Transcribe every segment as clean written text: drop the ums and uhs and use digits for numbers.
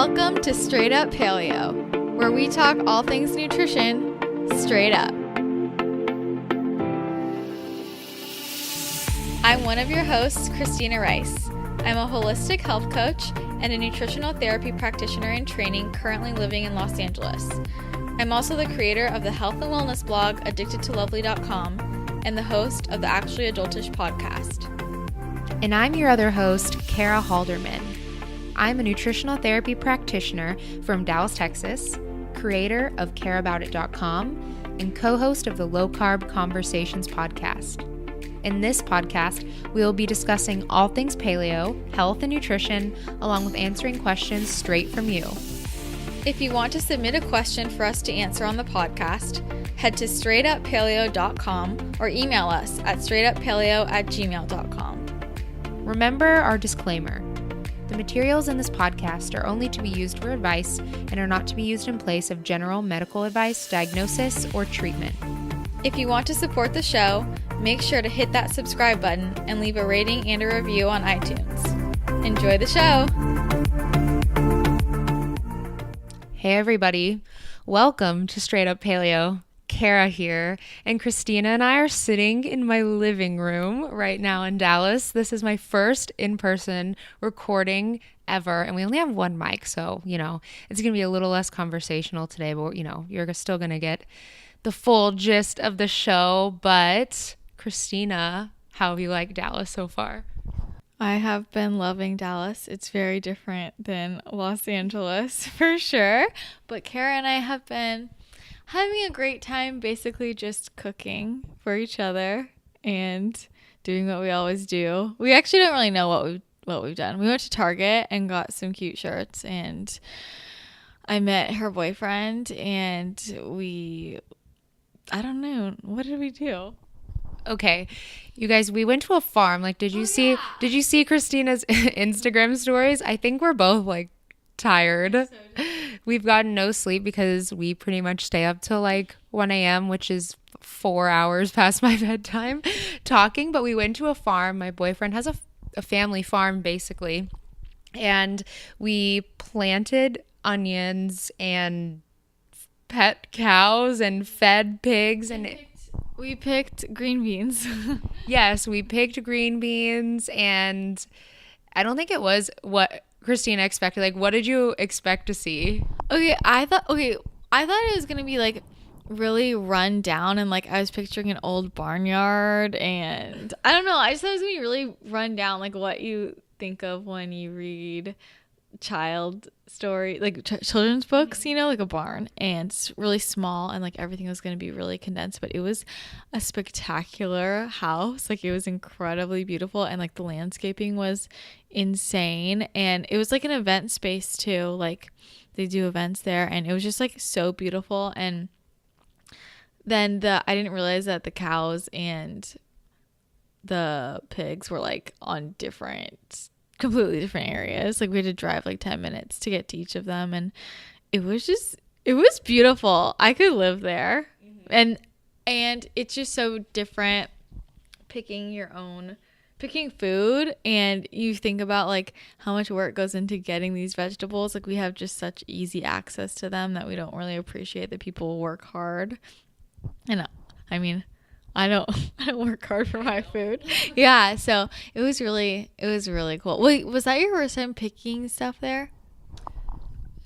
Welcome to Straight Up Paleo, where we talk all things nutrition straight up. I'm one of your hosts, Christina Rice. I'm a holistic health coach and a nutritional therapy practitioner in training currently living in Los Angeles. I'm also the creator of the health and wellness blog addictedtolovely.com and the host of the Actually Adultish podcast. And I'm your other host, Kara Halderman. I'm a nutritional therapy practitioner from Dallas, Texas, creator of careaboutit.com, and co-host of the Low Carb Conversations podcast. In this podcast, we will be discussing all things paleo, health, and nutrition, along with answering questions straight from you. If you want to submit a question for us to answer on the podcast, head to straightuppaleo.com or email us at straightuppaleo@gmail.com. Remember our disclaimer. The materials in this podcast are only to be used for advice and are not to be used in place of general medical advice, diagnosis, or treatment. If you want to support the show, make sure to hit that subscribe button and leave a rating and a review on iTunes. Enjoy the show! Hey everybody, welcome to Straight Up Paleo. Kara here, and Christina and I are sitting in my living room right now in Dallas. This is my first in-person recording ever, and we only have one mic, so, it's going to be a little less conversational today, but, you're still going to get the full gist of the show. But, Christina, how have you liked Dallas so far? I have been loving Dallas. It's very different than Los Angeles, for sure, but Kara and I have been having a great time basically just cooking for each other and doing what we always do. We actually don't really know what we've done. We went to Target and got some cute shirts, and I met her boyfriend, and I don't know, what did we do? Okay, you guys, we went to a farm. Did you see Christina's Instagram stories? I think we're both tired. So we've gotten no sleep because we pretty much stay up till 1 a.m., which is 4 hours past my bedtime, talking. But we went to a farm. My boyfriend has a family farm, basically, and we planted onions and pet cows and fed pigs, and we picked green beans. Yes, we picked green beans, and I don't think it was what Christina expected. What did you expect to see? I thought it was gonna be really run down, and I was picturing an old barnyard, and I don't know, I just thought it was gonna be really run down, what you think of when you read child story, children's books, a barn, and it's really small, and everything was going to be really condensed, but it was a spectacular house. It was incredibly beautiful, and the landscaping was insane, and it was an event space too. They do events there, and it was just so beautiful. And then I didn't realize that the cows and the pigs were on completely different areas. We had to drive 10 minutes to get to each of them, and it was beautiful. I could live there. Mm-hmm. And it's just so different picking food, and you think about how much work goes into getting these vegetables. We have just such easy access to them that we don't really appreciate that people work hard. And I don't work hard for my food. Yeah, so it was really cool. Wait, was that your first time picking stuff there?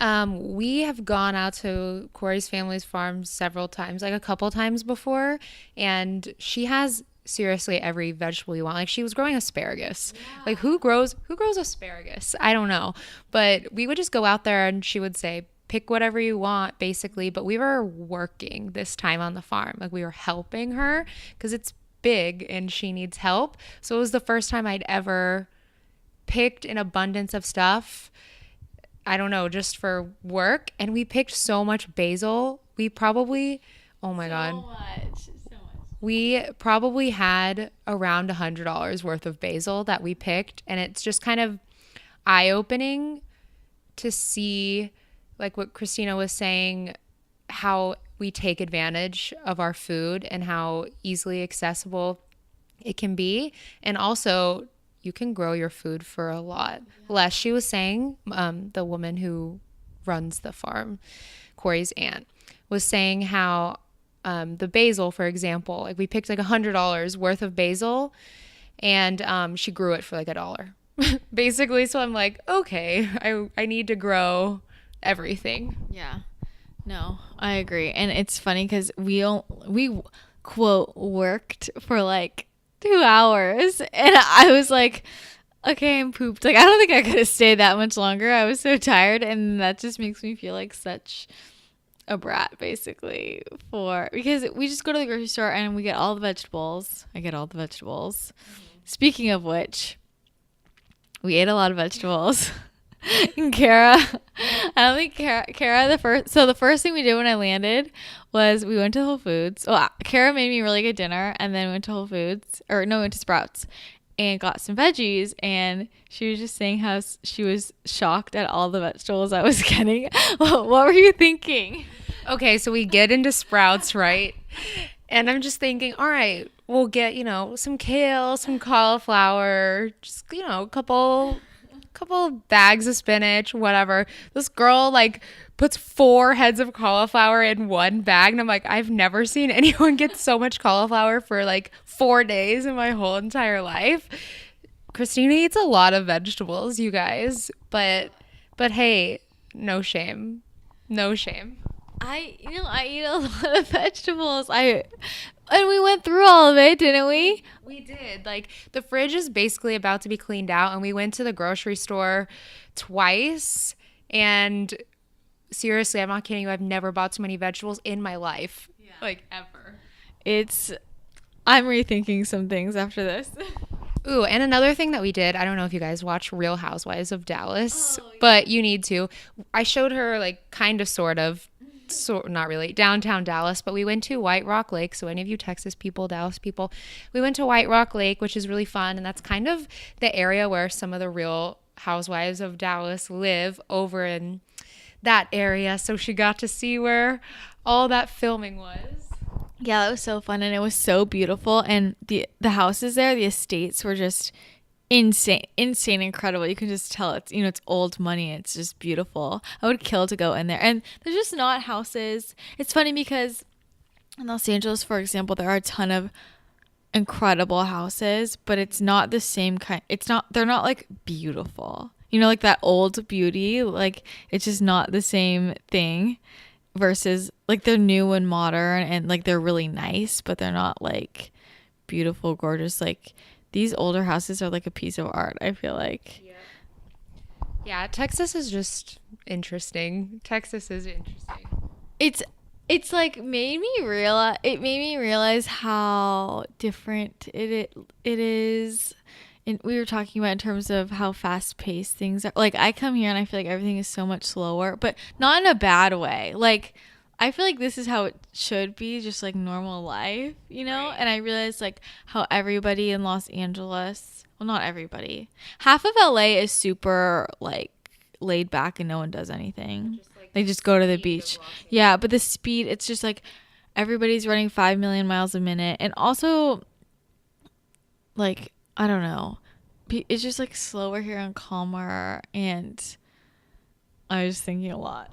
We have gone out to Corey's family's farm several times, a couple times before, and she has seriously every vegetable you want. She was growing asparagus. Yeah. Who grows asparagus? I don't know. But we would just go out there, and she would say, pick whatever you want, basically. But we were working this time on the farm. We were helping her because it's big and she needs help. So it was the first time I'd ever picked an abundance of stuff, I don't know, just for work. And we picked so much basil. We probably, oh my God. So much. We probably had around $100 worth of basil that we picked. And it's just kind of eye-opening to see, what Christina was saying, how we take advantage of our food and how easily accessible it can be. And also, you can grow your food for a lot less. She was saying, the woman who runs the farm, Corey's aunt, was saying how the basil, for example, like we picked like $100 worth of basil, and she grew it for like $1 basically. So I'm like, okay, I need to grow everything. Yeah. No, I agree. And it's funny because we quote worked for like 2 hours, and I was like, okay, I'm pooped. Like, I don't think I could have stayed that much longer. I was so tired, and that just makes me feel like such a brat, basically, because we just go to the grocery store and we get all the vegetables. I get all the vegetables. Speaking of which, we ate a lot of vegetables. And Kara, I don't think Kara the first thing we did when I landed was we went to Whole Foods. Well, Kara made me really good dinner, and then we went to Whole Foods, we went to Sprouts and got some veggies, and she was just saying how she was shocked at all the vegetables I was getting. What were you thinking? Okay, so we get into Sprouts, right? And I'm just thinking, all right, we'll get, some kale, some cauliflower, just, a couple bags of spinach, whatever. This girl like puts 4 heads of cauliflower in one bag, and I'm like, I've never seen anyone get so much cauliflower for like 4 days in my whole entire life. Christina eats a lot of vegetables, you guys, but hey, no shame. I eat a lot of vegetables. And we went through all of it, didn't we? We did. Like, the fridge is basically about to be cleaned out, and we went to the grocery store twice, and seriously, I'm not kidding you, I've never bought so many vegetables in my life. Yeah. Like, ever. I'm rethinking some things after this. Ooh, and another thing that we did, I don't know if you guys watch Real Housewives of Dallas, but you need to. I showed her, like, kind of, sort of, not really, downtown Dallas, but we went to White Rock Lake. So any of you Texas people, Dallas people, we went to White Rock Lake, which is really fun. And that's kind of the area where some of the Real Housewives of Dallas live, over in that area. So she got to see where all that filming was. Yeah, that was so fun, and it was so beautiful. And the houses there, the estates were just insane, incredible. You can just tell it's old money. It's just beautiful. I would kill to go in there. And there's just not houses. It's funny because in Los Angeles, for example, there are a ton of incredible houses, but it's not the same kind. They're not like beautiful. Like that old beauty. Like, it's just not the same thing. Versus like they're new and modern, and like they're really nice, but they're not like beautiful, gorgeous. Like, these older houses are like a piece of art, I feel like. Yeah, Texas is just interesting. It's like made me realize how different it is. And we were talking about in terms of how fast paced things are. Like, I come here and I feel like everything is so much slower, but not in a bad way. Like, I feel like this is how it should be, just like normal life, Right. And I realized like how everybody in Los Angeles, well, not everybody, half of LA is super like laid back and no one does anything. They just go to the beach. Yeah, but the speed, it's just like everybody's running 5 million miles a minute. And also, like, I don't know. It's just like slower here and calmer, and I was thinking a lot.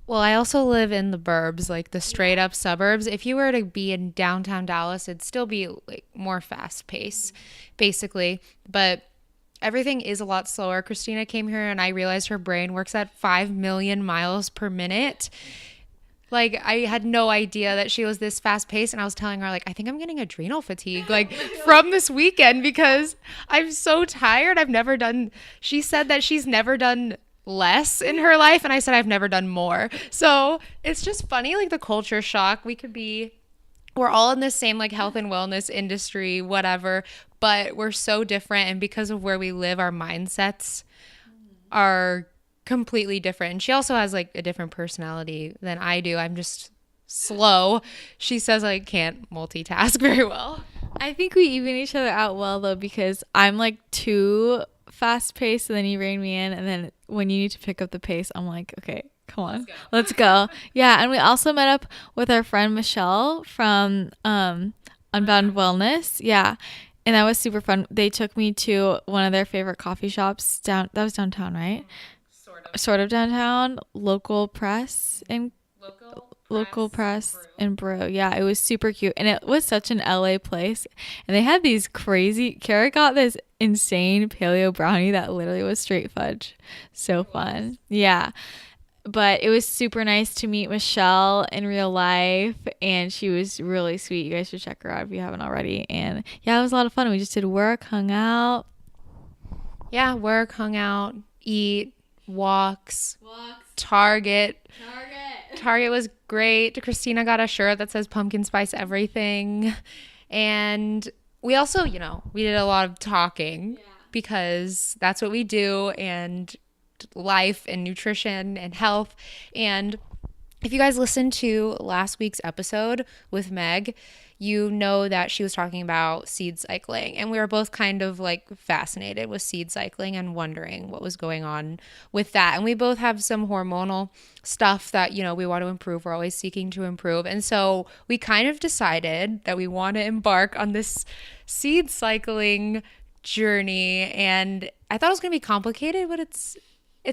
Well, I also live in the burbs, like the straight up suburbs. If you were to be in downtown Dallas, it'd still be like more fast paced, basically. But everything is a lot slower. Christina came here and I realized her brain works at 5 million miles per minute. Like, I had no idea that she was this fast paced, and I was telling her, like, I think I'm getting adrenal fatigue, like, from this weekend because I'm so tired. She said that she's never done less in her life, and I said I've never done more. So it's just funny, like, the culture shock. We're all in the same, like, health and wellness industry, whatever, but we're so different, and because of where we live, our mindsets are completely different. And she also has like a different personality than I do. I'm just slow. She says I can't multitask very well. I think we even each other out well though, because I'm like too fast paced, and then you rein me in, and then when you need to pick up the pace, I'm like, okay, come on, let's go. Yeah. And we also met up with our friend Michelle from Unbound Wellness. Yeah. And that was super fun. They took me to one of their favorite coffee shops that was downtown, right? sort of downtown, local press and local press and brew. Yeah, it was super cute. And it was such an LA place. And they had these crazy, Kara got this insane paleo brownie that literally was straight fudge. So fun. Yeah. But it was super nice to meet Michelle in real life, and she was really sweet. You guys should check her out if you haven't already. And yeah, it was a lot of fun. We just did work, hung out. Yeah, work, hung out, eat, walks. Target. Target was great. Christina got a shirt that says pumpkin spice everything. And we also, we did a lot of talking because that's what we do, and life and nutrition and health. And if you guys listened to last week's episode with Meg, you know that she was talking about seed cycling, and we were both kind of like fascinated with seed cycling and wondering what was going on with that. And we both have some hormonal stuff that, we want to improve. We're always seeking to improve. And so we kind of decided that we want to embark on this seed cycling journey. And I thought it was going to be complicated, but it's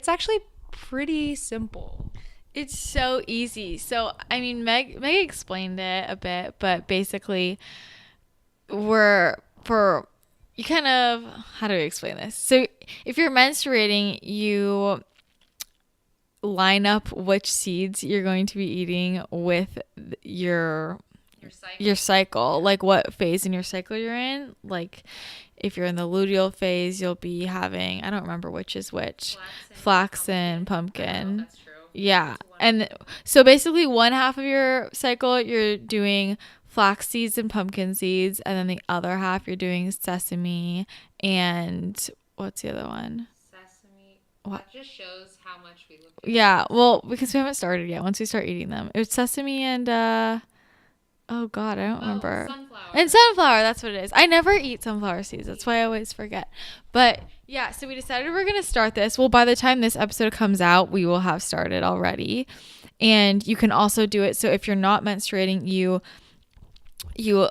actually pretty simple. It's so easy. So, I mean, Meg explained it a bit, but basically how do we explain this? So, if you're menstruating, you line up which seeds you're going to be eating with your cycle, like what phase in your cycle you're in. Like if you're in the luteal phase, you'll be having, I don't remember which is which, flaxen, pumpkin. That's true. Yeah. And so basically one half of your cycle you're doing flax seeds and pumpkin seeds, and then the other half you're doing sesame and what's the other one? Sesame. That just shows how much we look. Yeah, well, because we haven't started yet. Once we start eating them, it's sesame and oh god, I don't remember. Sunflower. And sunflower, that's what it is. I never eat sunflower seeds. That's why I always forget. But yeah, so we decided we're going to start this. Well, by the time this episode comes out, we will have started already. And you can also do it. So if you're not menstruating, you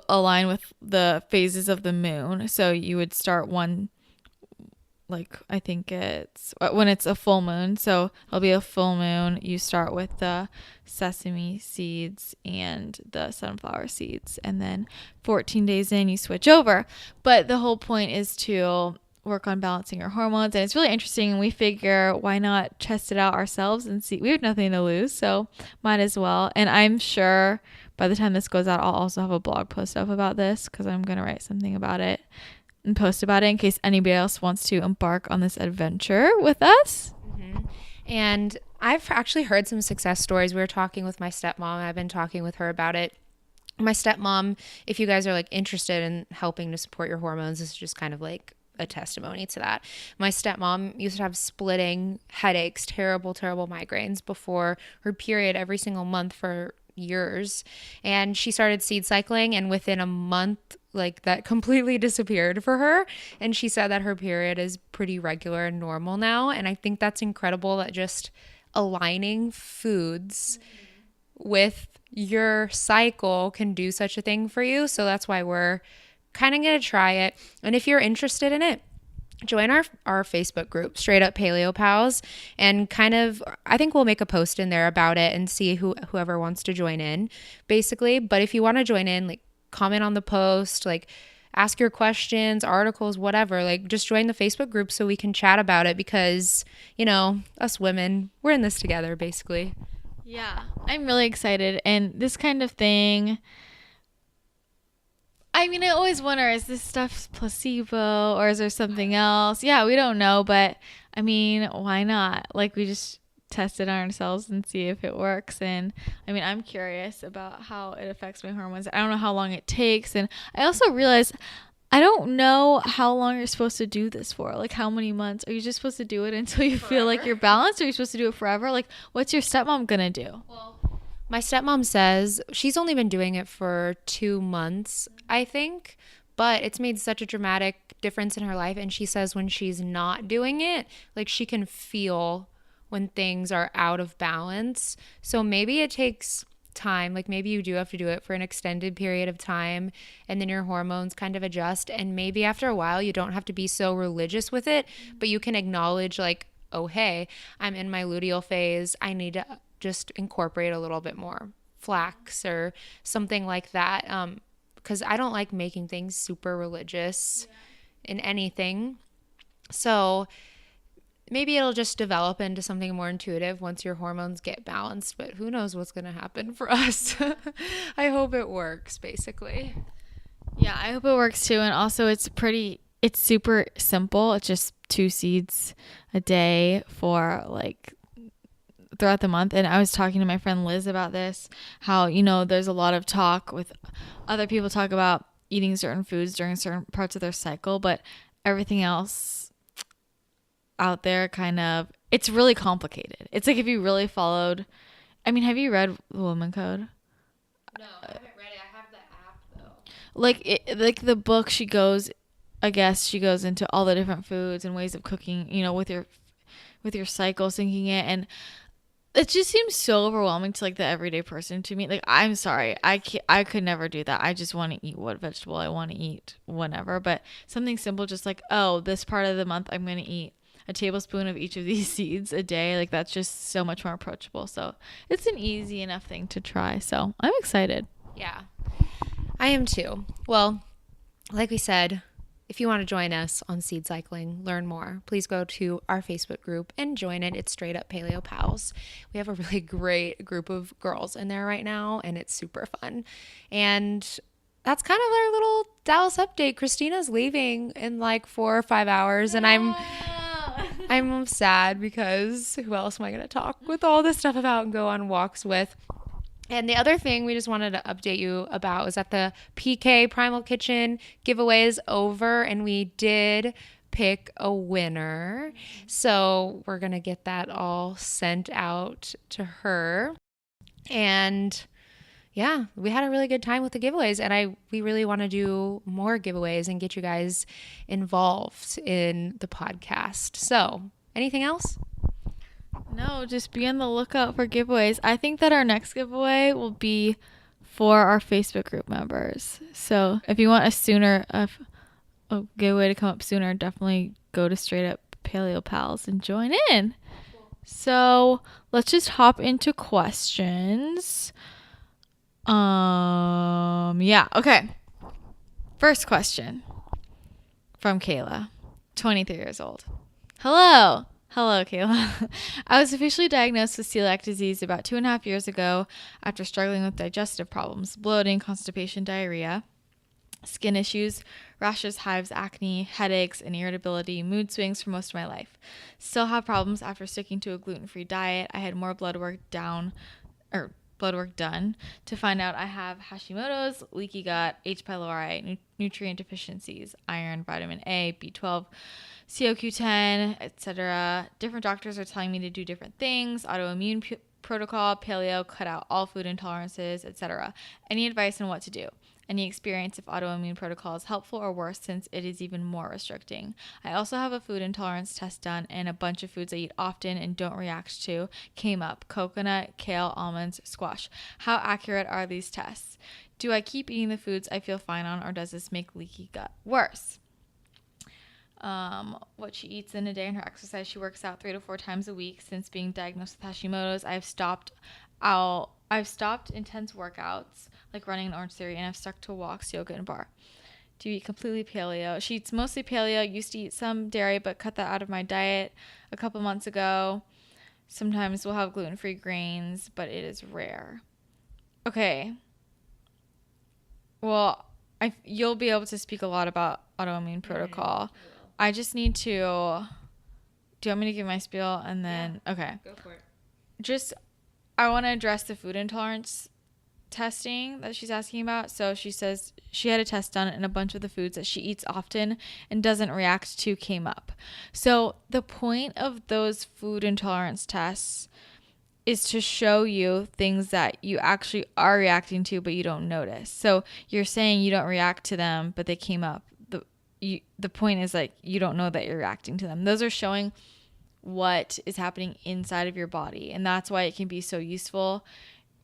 align with the phases of the moon. So you would start one, like I think it's when it's a full moon. So it'll be a full moon. You start with the sesame seeds and the sunflower seeds. And then 14 days in, you switch over. But the whole point is to work on balancing your hormones. And it's really interesting. And we figure, why not test it out ourselves and see? We have nothing to lose. So might as well. And I'm sure by the time this goes out, I'll also have a blog post up about this because I'm going to write something about it and post about it in case anybody else wants to embark on this adventure with us. Mm-hmm. And I've actually heard some success stories. We were talking with my stepmom, and I've been talking with her about it. My stepmom, if you guys are like interested in helping to support your hormones, this is just kind of like a testimony to that. My stepmom used to have splitting headaches, terrible migraines before her period every single month for years. And she started seed cycling, and within a month, like that completely disappeared for her. And she said that her period is pretty regular and normal now. And I think that's incredible, that just aligning foods with your cycle can do such a thing for you. So that's why we're kind of going to try it. And if you're interested in it, join our Facebook group, Straight Up Paleo Pals, and kind of, I think we'll make a post in there about it and see whoever wants to join in, basically. But if you want to join in, like comment on the post, like ask your questions, articles, whatever, like just join the Facebook group so we can chat about it because, us women, we're in this together, basically. Yeah, I'm really excited. And this kind of thing, I mean, I always wonder, is this stuff placebo or is there something else? Yeah, we don't know, but I mean, why not? Like, we just test it on ourselves and see if it works. And I mean, I'm curious about how it affects my hormones. I don't know how long it takes. And I also realized I don't know how long you're supposed to do this for. Like, how many months? Are you just supposed to do it until you feel like you're balanced? Or are you supposed to do it forever? Like, what's your stepmom gonna do? Well, my stepmom says she's only been doing it for 2 months, I think, but it's made such a dramatic difference in her life. And she says when she's not doing it, like she can feel when things are out of balance. So maybe it takes time. Like maybe you do have to do it for an extended period of time and then your hormones kind of adjust. And maybe after a while you don't have to be so religious with it, but you can acknowledge like, oh, hey, I'm in my luteal phase. I need to just incorporate a little bit more flax or something like that. Because I don't like making things super religious in anything. So maybe it'll just develop into something more intuitive once your hormones get balanced, but who knows what's going to happen for us. I hope it works, basically. Yeah, I hope it works too. And also, it's super simple. It's just 2 seeds a day for like throughout the month. And I was talking to my friend Liz about this, how, there's a lot of talk with other people talk about eating certain foods during certain parts of their cycle, but everything else out there it's really complicated. It's like if you really followed, have you read The Woman Code? No, I haven't read it. I have the app though. Like the book, I guess she goes into all the different foods and ways of cooking, with your cycle, syncing it, and it just seems so overwhelming to like the everyday person to me. Like, I'm sorry, I could never do that. I just want to eat what vegetable I want to eat whenever. But something simple, just like, oh, this part of the month I'm gonna eat a tablespoon of each of these seeds a day. Like, that's just so much more approachable. So it's an easy enough thing to try. So I'm excited. Yeah, I am too. Well, like we said, if you want to join us on seed cycling, learn more, please go to our Facebook group and join it. It's Straight Up Paleo Pals. We have a really great group of girls in there right now, and it's super fun. And that's kind of our little Dallas update. Christina's leaving in like 4 or 5 hours, and I'm sad because who else am I going to talk with all this stuff about and go on walks with? And the other thing we just wanted to update you about was that the PK Primal Kitchen giveaway is over, and we did pick a winner. So we're going to get that all sent out to her. And yeah, we had a really good time with the giveaways, and we really want to do more giveaways and get you guys involved in the podcast. So, anything else? No, just be on the lookout for giveaways. I think that our next giveaway will be for our Facebook group members. So if you want a giveaway to come up sooner, definitely go to Straight Up Paleo Pals and join in. So let's just hop into questions. Yeah, okay. First question from Kayla, 23 years old. Hello, Kayla. I was officially diagnosed with celiac disease about 2.5 years ago after struggling with digestive problems, bloating, constipation, diarrhea, skin issues, rashes, hives, acne, headaches, and irritability, mood swings for most of my life. Still have problems after sticking to a gluten-free diet. I had more blood work done to find out I have Hashimoto's, leaky gut, H. pylori, nutrient deficiencies, iron, vitamin A, B12, CoQ10, etc. Different doctors are telling me to do different things, autoimmune protocol, paleo, cut out all food intolerances, etc. Any advice on what to do? Any experience if autoimmune protocol is helpful or worse since it is even more restricting? I also have a food intolerance test done, and a bunch of foods I eat often and don't react to came up. Coconut, kale, almonds, squash. How accurate are these tests? Do I keep eating the foods I feel fine on, or does this make leaky gut worse? What she eats in a day and her exercise. She works out 3 to 4 times a week since being diagnosed with Hashimoto's. I've stopped intense workouts like running and Orange Theory, and I've stuck to walks, yoga, and bar. Do you eat completely paleo? She eats mostly paleo. Used to eat some dairy, but cut that out of my diet a couple months ago. Sometimes we'll have gluten-free grains, but it is rare. Okay. Well, you'll be able to speak a lot about autoimmune protocol. I just need to. Do you want me to give my spiel and then? Yeah, okay. Go for it. I want to address the food intolerance testing that she's asking about. So she says she had a test done, and a bunch of the foods that she eats often and doesn't react to came up. So the point of those food intolerance tests is to show you things that you actually are reacting to, but you don't notice. So you're saying you don't react to them, but they came up. The point is, like, you don't know that you're reacting to them. Those are showing what is happening inside of your body, and that's why it can be so useful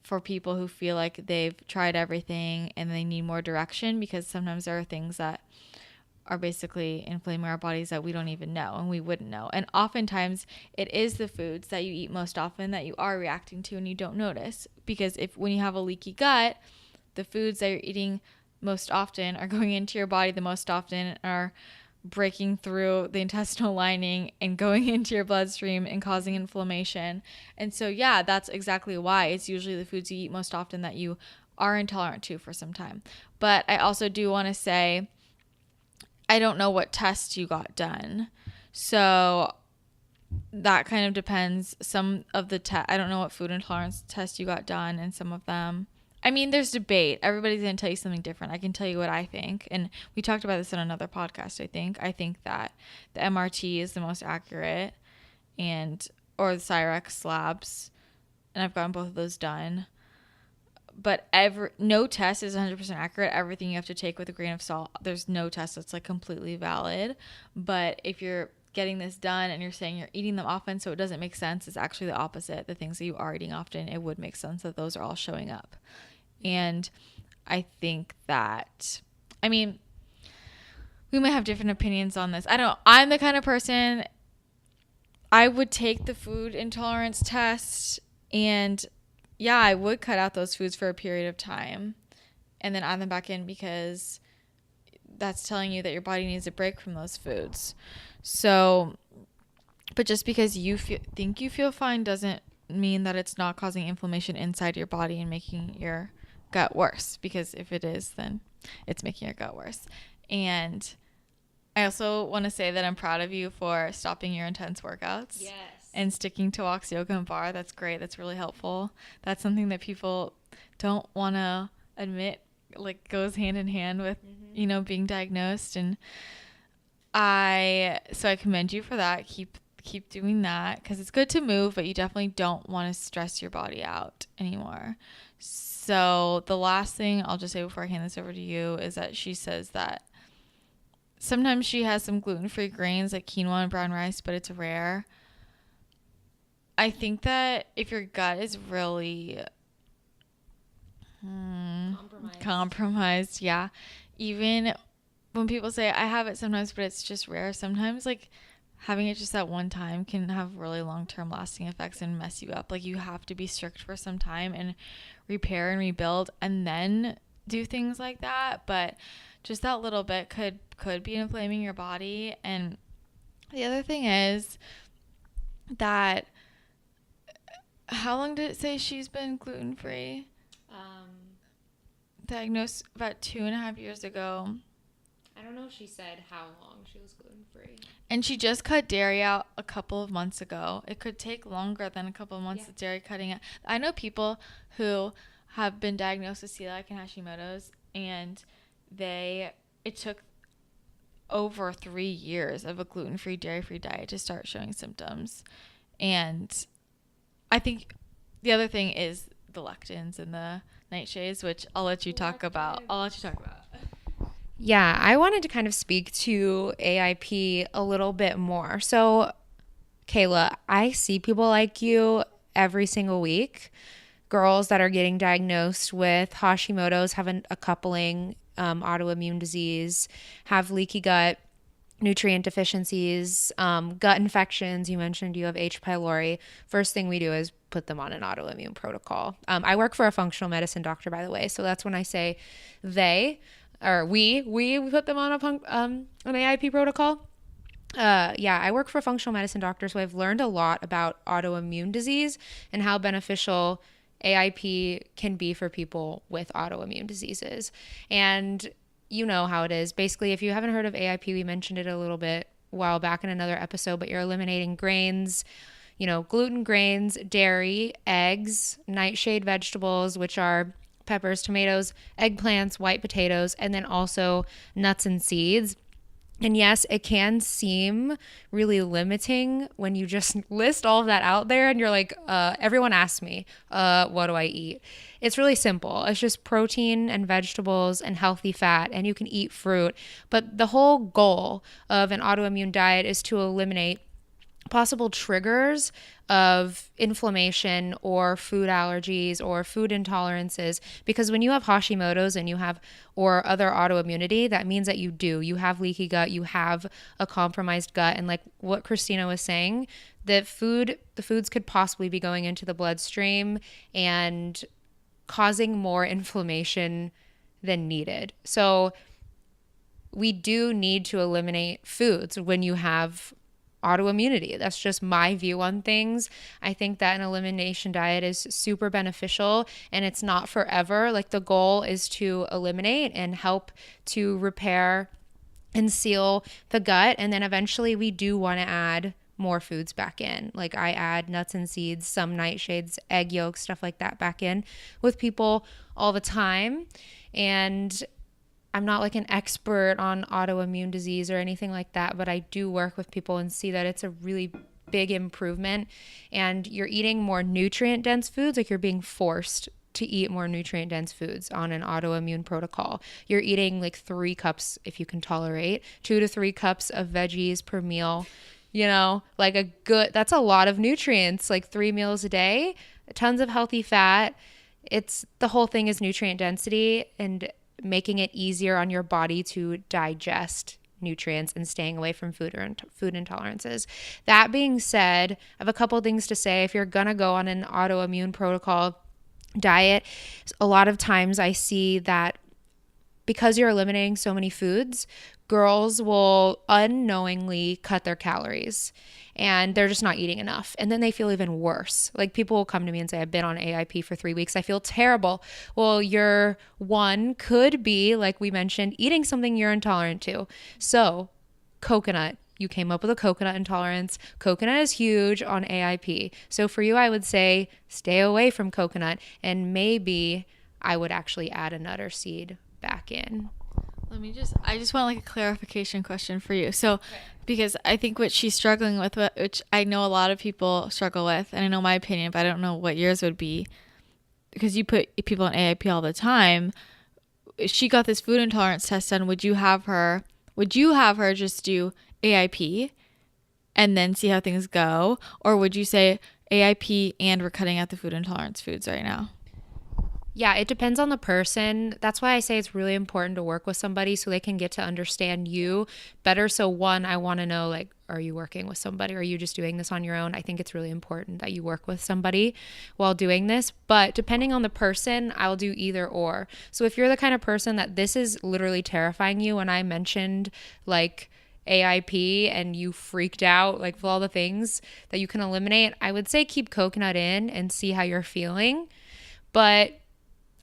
for people who feel like they've tried everything and they need more direction, because sometimes there are things that are basically inflaming our bodies that we don't even know and we wouldn't know. And oftentimes it is the foods that you eat most often that you are reacting to and you don't notice. Because when you have a leaky gut, the foods that you're eating most often are going into your body the most often, are breaking through the intestinal lining and going into your bloodstream and causing inflammation. And so, yeah, that's exactly why it's usually the foods you eat most often that you are intolerant to for some time. But I also do want to say, I don't know what test you got done. So that kind of depends. Some of the I don't know what food intolerance test you got done, and some of them, I mean, there's debate. Everybody's going to tell you something different. I can tell you what I think. And we talked about this in another podcast, I think. I think that the MRT is the most accurate, or the Cyrex labs. And I've gotten both of those done. But no test is 100% accurate. Everything you have to take with a grain of salt. There's no test that's like completely valid. But if you're getting this done and you're saying you're eating them often so it doesn't make sense, it's actually the opposite. The things that you are eating often, it would make sense that those are all showing up. And I think that, I mean, we might have different opinions on this. I'm the kind of person, I would take the food intolerance test, and yeah, I would cut out those foods for a period of time and then add them back in, because that's telling you that your body needs a break from those foods. So, but just because you think you feel fine doesn't mean that it's not causing inflammation inside your body and making your gut worse, because if it is, then it's making your gut worse. And I also want to say that I'm proud of you for stopping your intense workouts. Yes. And sticking to walks, yoga, and bar. That's great. That's really helpful. That's something that people don't want to admit, like, goes hand in hand with, being diagnosed. And I commend you for that. Keep doing that, because it's good to move, but you definitely don't want to stress your body out anymore. So the last thing I'll just say before I hand this over to you is that she says that sometimes she has some gluten-free grains like quinoa and brown rice, but it's rare. I think that if your gut is really compromised, yeah. Even when people say, I have it sometimes, but it's just rare, sometimes, like, having it just at one time can have really long-term lasting effects and mess you up. Like, you have to be strict for some time and repair and rebuild and then do things like that. But just that little bit could be inflaming your body. And the other thing is that, how long did it say she's been gluten-free? Diagnosed about 2.5 years ago. I don't know if she said how long she was gluten-free. And she just cut dairy out a couple of months ago. It could take longer than a couple of months of dairy cutting out. I know people who have been diagnosed with celiac and Hashimoto's, and it took over 3 years of a gluten-free, dairy-free diet to start showing symptoms. And I think the other thing is the lectins and the nightshades, which I'll let you talk about. Yeah, I wanted to kind of speak to AIP a little bit more. So, Kayla, I see people like you every single week. Girls that are getting diagnosed with Hashimoto's, have a coupling autoimmune disease, have leaky gut, nutrient deficiencies, gut infections. You mentioned you have H. pylori. First thing we do is put them on an autoimmune protocol. I work for a functional medicine doctor, by the way. So that's when I say we put them on an AIP protocol. I work for a functional medicine doctor, so I've learned a lot about autoimmune disease and how beneficial AIP can be for people with autoimmune diseases. And you know how it is. Basically, if you haven't heard of AIP, we mentioned it a little bit a while back in another episode, but you're eliminating grains, gluten, grains, dairy, eggs, nightshade vegetables, which are peppers, tomatoes, eggplants, white potatoes, and then also nuts and seeds. And yes, it can seem really limiting when you just list all of that out there and you're like, everyone asks me, what do I eat? It's really simple. It's just protein and vegetables and healthy fat, and you can eat fruit. But the whole goal of an autoimmune diet is to eliminate possible triggers of inflammation or food allergies or food intolerances, because when you have Hashimoto's and you have or other autoimmunity, that means that you have leaky gut, you have a compromised gut. And like what Christina was saying, the foods could possibly be going into the bloodstream and causing more inflammation than needed. So we do need to eliminate foods when you have autoimmunity. That's just my view on things. I think that an elimination diet is super beneficial, and it's not forever. Like the goal is to eliminate and help to repair and seal the gut. And then eventually we do want to add more foods back in. Like I add nuts and seeds, some nightshades, egg yolks, stuff like that back in with people all the time. And I'm not like an expert on autoimmune disease or anything like that, but I do work with people and see that it's a really big improvement. And you're eating more nutrient dense foods, like you're being forced to eat more nutrient dense foods on an autoimmune protocol. You're eating like 3 cups, if you can tolerate, 2 to 3 cups of veggies per meal. Like that's a lot of nutrients, like 3 meals a day, tons of healthy fat. The whole thing is nutrient density and making it easier on your body to digest nutrients and staying away from food intolerances. That being said, I have a couple things to say. If you're going to go on an autoimmune protocol diet, a lot of times I see that because you're eliminating so many foods, girls will unknowingly cut their calories and they're just not eating enough. And then they feel even worse. Like people will come to me and say, I've been on AIP for 3 weeks. I feel terrible. Well, your one could be, like we mentioned, eating something you're intolerant to. So coconut, you came up with a coconut intolerance. Coconut is huge on AIP. So for you, I would say stay away from coconut, and maybe I would actually add a nut or seed back in. I just want like a clarification question for you. So, because I think what she's struggling with, which I know a lot of people struggle with, and I know my opinion, but I don't know what yours would be, because you put people on AIP all the time. If she got this food intolerance test done, would you have her just do AIP and then see how things go? Or would you say AIP and we're cutting out the food intolerance foods right now? Yeah, it depends on the person. That's why I say it's really important to work with somebody so they can get to understand you better. So one, I want to know, like, are you working with somebody? Or are you just doing this on your own? I think it's really important that you work with somebody while doing this. But depending on the person, I'll do either or. So if you're the kind of person that this is literally terrifying you, when I mentioned like AIP and you freaked out like with all the things that you can eliminate, I would say keep coconut in and see how you're feeling. But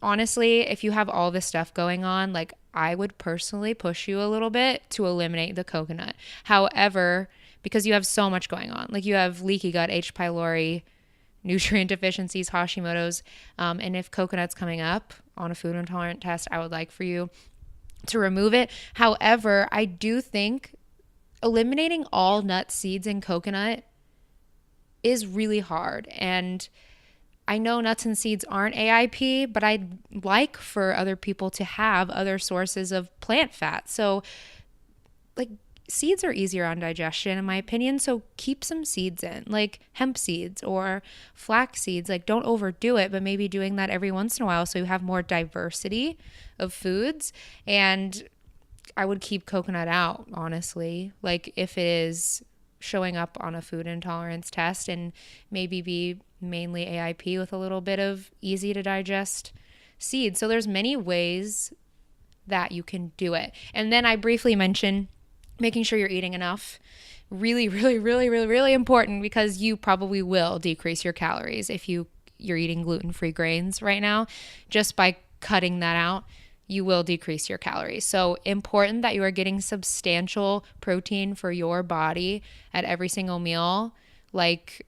honestly, if you have all this stuff going on, like I would personally push you a little bit to eliminate the coconut. However, because you have so much going on, like you have leaky gut, H. pylori, nutrient deficiencies, Hashimoto's, and if coconut's coming up on a food intolerant test, I would like for you to remove it. However, I do think eliminating all nuts, seeds, and coconut is really hard. And I know nuts and seeds aren't AIP, but I'd like for other people to have other sources of plant fat. So like seeds are easier on digestion in my opinion. So keep some seeds in, like hemp seeds or flax seeds. Like don't overdo it, but maybe doing that every once in a while so you have more diversity of foods. And I would keep coconut out, honestly. Like if it is showing up on a food intolerance test, and maybe be mainly AIP with a little bit of easy to digest seeds. So there's many ways that you can do it. And then I briefly mentioned making sure you're eating enough. Really, really, really, really, really important, because you probably will decrease your calories if you're eating gluten-free grains right now. Just by cutting that out, you will decrease your calories. So important that you are getting substantial protein for your body at every single meal. Like,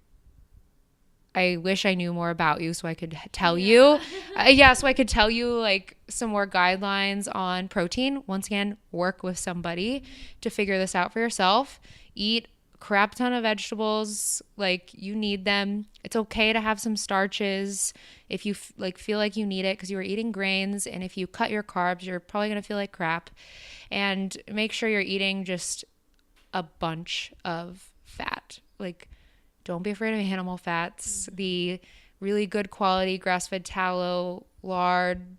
I wish I knew more about you so I could tell you. So I could tell you like some more guidelines on protein. Once again, work with somebody to figure this out for yourself. Eat a crap ton of vegetables. Like you need them. It's okay to have some starches if you feel like you need it because you were eating grains. And if you cut your carbs, you're probably going to feel like crap. And make sure you're eating just a bunch of fat. like, don't be afraid of animal fats. The really good quality grass-fed tallow, lard,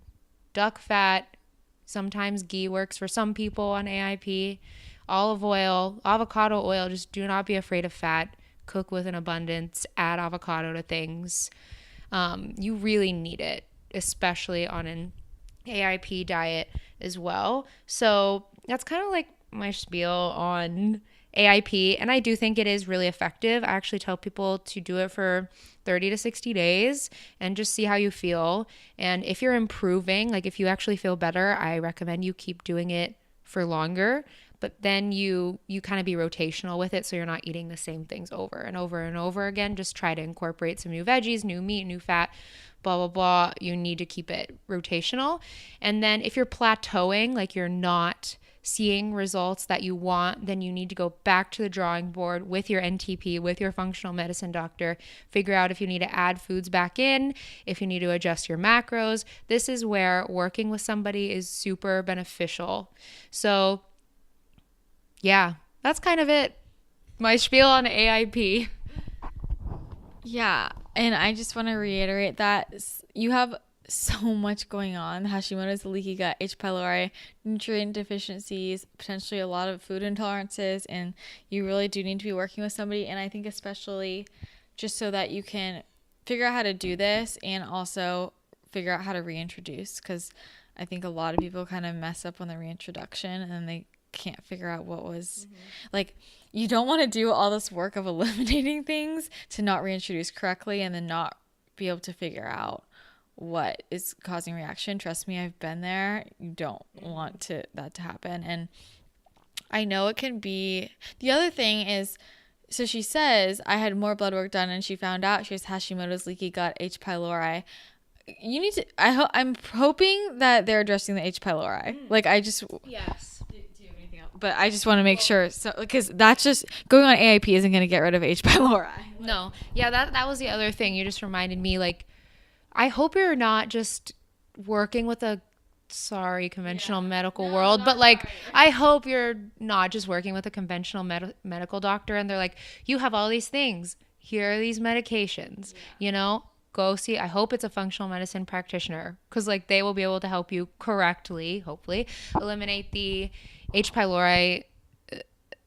duck fat, sometimes ghee works for some people on AIP, olive oil, avocado oil. Just do not be afraid of fat. Cook with an abundance. Add avocado to things. You really need it, especially on an AIP diet as well. So that's kind of like my spiel on AIP. And I do think it is really effective. I actually tell people to do it for 30 to 60 days and just see how you feel. And if you're improving, like if you actually feel better, I recommend you keep doing it for longer. But then you kind of be rotational with it, so you're not eating the same things over and over and over again. Just try to incorporate some new veggies, new meat, new fat, blah, blah, blah. You need to keep it rotational. And then if you're plateauing, like you're not seeing results that you want, then you need to go back to the drawing board with your NTP, with your functional medicine doctor, figure out if you need to add foods back in, if you need to adjust your macros. This is where working with somebody is super beneficial. So yeah, that's kind of it. My spiel on AIP. Yeah, and I just want to reiterate that you have so much going on. Hashimoto's, the leaky gut, H. pylori, nutrient deficiencies, potentially a lot of food intolerances, and you really do need to be working with somebody. And I think especially just so that you can figure out how to do this and also figure out how to reintroduce, because I think a lot of people kind of mess up on the reintroduction and they can't figure out what was like. You don't want to do all this work of eliminating things to not reintroduce correctly and then not be able to figure out what is causing reaction. Trust me, I've been there. You don't want that to happen. And I know it can be. The other thing is, so she says I had more blood work done and she found out she has Hashimoto's, leaky gut, H. pylori. You need to, I'm hoping that they're addressing the H. pylori. Like I just, Yes. but I just want to make sure, so because that's just going on AIP isn't going to get rid of H. pylori. No. Yeah, that was the other thing. You just reminded me, like, I hope you're not just working with a conventional medical world, but like sorry. I hope you're not just working with a conventional medical doctor and they're like, you have all these things. Here are these medications, you know? Go see, I hope it's a functional medicine practitioner, because like they will be able to help you correctly, hopefully, eliminate the H. pylori.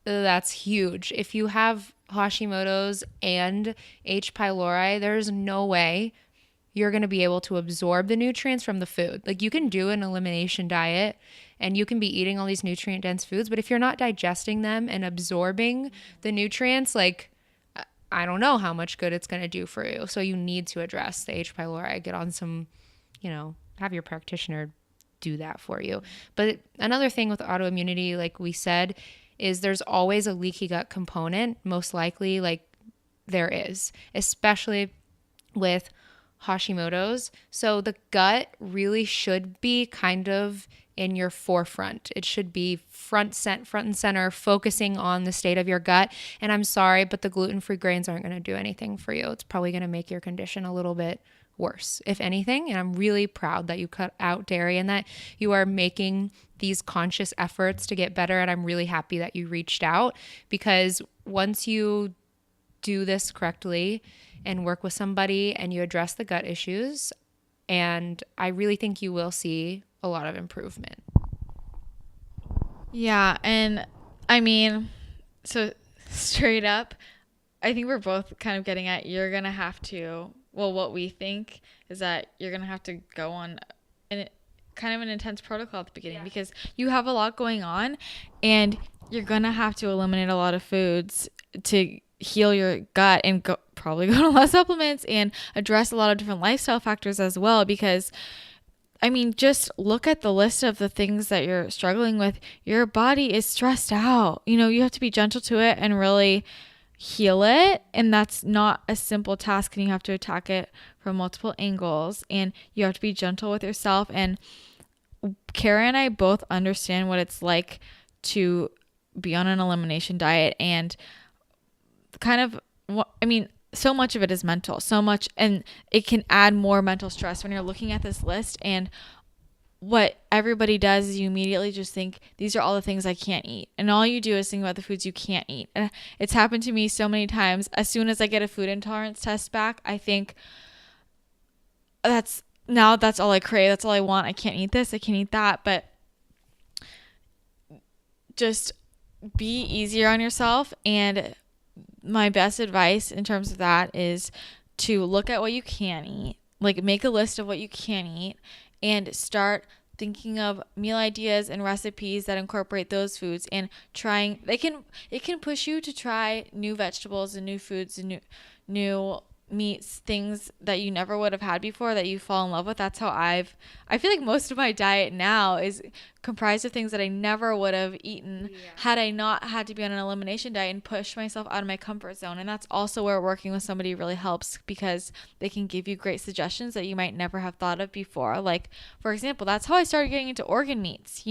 That's huge. If you have Hashimoto's and H. pylori, there's no way you're going to be able to absorb the nutrients from the food. Like you can do an elimination diet and you can be eating all these nutrient dense foods, but if you're not digesting them and absorbing the nutrients, like I don't know how much good it's going to do for you. So you need to address the H. pylori, get on some, have your practitioner do that for you. But another thing with autoimmunity, like we said, is there's always a leaky gut component. Most likely, like there is, especially with Hashimoto's. So the gut really should be kind of in your forefront. It should be front and center, focusing on the state of your gut. And I'm sorry, but the gluten-free grains aren't going to do anything for you. It's probably going to make your condition a little bit worse, if anything. And I'm really proud that you cut out dairy and that you are making these conscious efforts to get better. And I'm really happy that you reached out, because once you do this correctly and work with somebody and you address the gut issues, and I really think you will see a lot of improvement. Yeah, and I mean, so straight up, I think we're both kind of getting at, you're going to have to, well, what we think is that you're going to have to go on kind of an intense protocol at the beginning, because you have a lot going on and you're going to have to eliminate a lot of foods to heal your gut and probably go on less supplements and address a lot of different lifestyle factors as well. Because I mean, just look at the list of the things that you're struggling with. Your body is stressed out. You have to be gentle to it and really heal it. And that's not a simple task, and you have to attack it from multiple angles, and you have to be gentle with yourself. And Kara and I both understand what it's like to be on an elimination diet, and kind of, so much of it is mental, so much, and it can add more mental stress when you're looking at this list. And what everybody does is you immediately just think these are all the things I can't eat. And all you do is think about the foods you can't eat. And it's happened to me so many times. As soon as I get a food intolerance test back, I think that's all I crave. That's all I want. I can't eat this. I can't eat that. But just be easier on yourself. And my best advice in terms of that is to look at what you can eat. Like, make a list of what you can eat and start thinking of meal ideas and recipes that incorporate those foods, and trying it can push you to try new vegetables and new foods and new meats, things that you never would have had before that you fall in love with. That's how I feel like most of my diet now is comprised of things that I never would have eaten had I not had to be on an elimination diet and push myself out of my comfort zone. And that's also where working with somebody really helps, because they can give you great suggestions that you might never have thought of before. Like, for example, that's how I started getting into organ meats,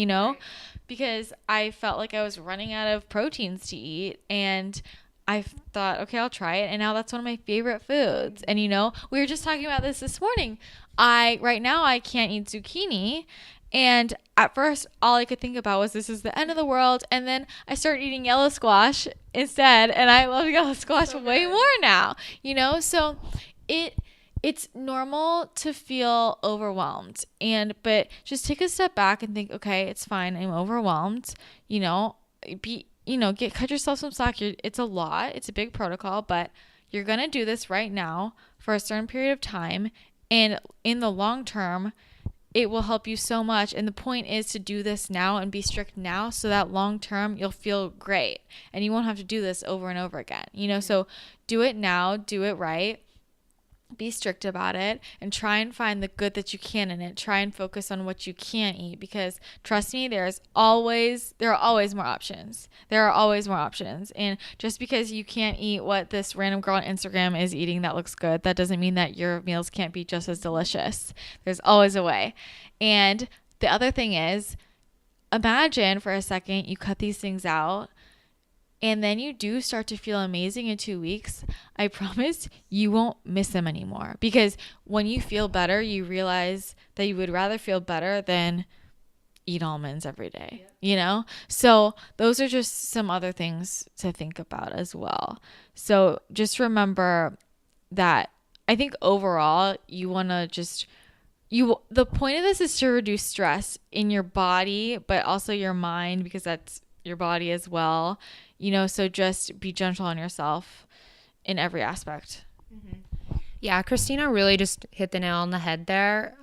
because I felt like I was running out of proteins to eat, and I thought, okay, I'll try it. And now that's one of my favorite foods. And, we were just talking about this morning. Right now I can't eat zucchini. And at first, all I could think about was this is the end of the world. And then I started eating yellow squash instead. And I love yellow squash way more now, So it's normal to feel overwhelmed. But just take a step back and think, okay, it's fine. I'm overwhelmed, cut yourself some slack. It's a lot. It's a big protocol, but you're going to do this right now for a certain period of time. And in the long term, it will help you so much. And the point is to do this now and be strict now, so that long term you'll feel great and you won't have to do this over and over again. So do it now, do it right. Be strict about it and try and find the good that you can in it. Try and focus on what you can eat, because trust me, there are always more options. There are always more options. And just because you can't eat what this random girl on Instagram is eating that looks good, that doesn't mean that your meals can't be just as delicious. There's always a way. And the other thing is, imagine for a second you cut these things out, and then you do start to feel amazing in 2 weeks. I promise you won't miss them anymore, because when you feel better, you realize that you would rather feel better than eat almonds every day, So those are just some other things to think about as well. So just remember that I think overall you want to the point of this is to reduce stress in your body, but also your mind, because that's your body as well. So just be gentle on yourself in every aspect. Mm-hmm. Yeah, Christina really just hit the nail on the head there.